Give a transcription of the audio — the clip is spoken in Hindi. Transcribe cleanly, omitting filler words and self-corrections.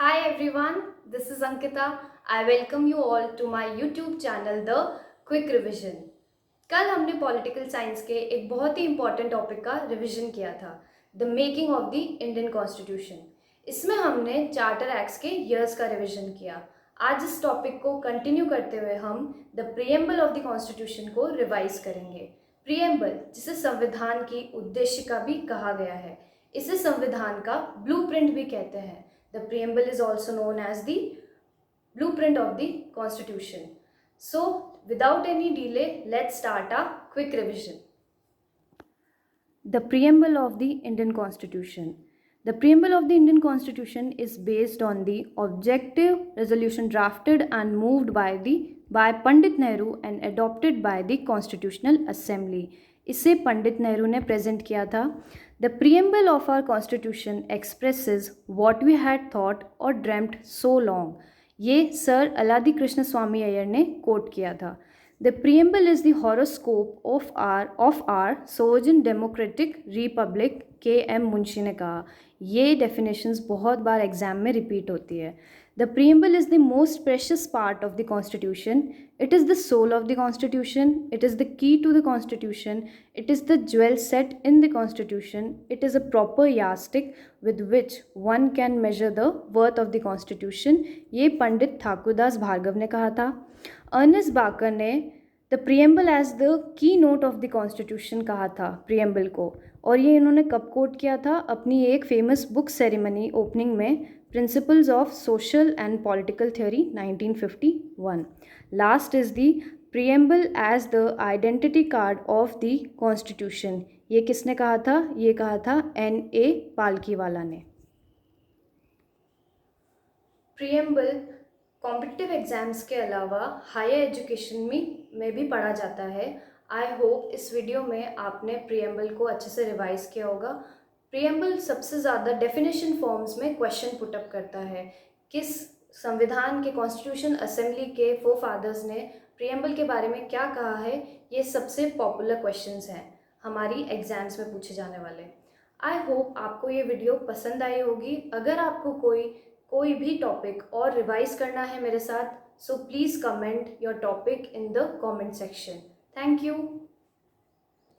Hi everyone, this is Ankita. I welcome you all to my YouTube channel The Quick Revision. कल हमने पॉलिटिकल साइंस के एक बहुत ही इंपॉर्टेंट टॉपिक का रिवीजन किया था, the making of the Indian constitution. इसमें हमने चार्टर एक्ट्स के ईयर्स का रिवीजन किया। आज इस टॉपिक को कंटिन्यू करते हुए हम the preamble of the constitution को रिवाइज करेंगे। प्रीएम्बल, जिसे संविधान की उद्देशिका भी कहा गया है, इसे संविधान का ब्लूप्रिंट भी कहते हैं। The preamble is also known as the blueprint of the constitution. So without any delay, let's start a quick revision. The preamble of the Indian Constitution. The preamble of the Indian Constitution is based on the objective resolution drafted and moved by Pandit Nehru and adopted by the Constitutional Assembly. इसे पंडित नेहरू ने प्रेजेंट किया था। The preamble of our constitution expresses what we had thought और ड्रेम्ड सो लॉन्ग। ये सर अलादी कृष्ण स्वामी अय्यर ने कोट किया था। The preamble is the horoscope of our sovereign democratic republic, K M Munshi ने कहा। ये डेफिनेशंस बहुत बार एग्जाम में रिपीट होती है। The preamble is the most precious part of the constitution. It is the soul of the constitution. It is the key to the constitution. It is the jewel set in the constitution. It is a proper yardstick with which one can measure the worth of the constitution. ये पंडित ठाकुरदास भार्गव ने कहा था। अर्नेस्ट बाकर ने the preamble as the keynote of the constitution कहा था प्रीएम्बल को, और ये इन्होंने कब कोट किया था? अपनी एक फेमस बुक सेरेमनी ओपनिंग में, principles of social and political theory 1951. Last is the preamble as the identity card of the constitution. ये किसने कहा था? ये कहा था N.A. पालकीवाला ने। प्रीएम्बल कॉम्पिटिटिव एग्जाम्स के अलावा हायर एजुकेशन में भी पढ़ा जाता है। आई होप इस वीडियो में आपने प्रीएम्बल को अच्छे से रिवाइज किया होगा। प्रीएम्बल सबसे ज़्यादा डेफिनेशन फॉर्म्स में क्वेश्चन पुटअप करता है। किस संविधान के कॉन्स्टिट्यूशन असेंबली के फादर्स ने प्रीएम्बल के बारे में क्या कहा है, ये सबसे पॉपुलर क्वेश्चंस हैं हमारी एग्जाम्स में पूछे जाने वाले। आई होप आपको ये वीडियो पसंद आई होगी। अगर आपको कोई भी टॉपिक और रिवाइज करना है मेरे साथ, so please comment your topic in the comment section. Thank you.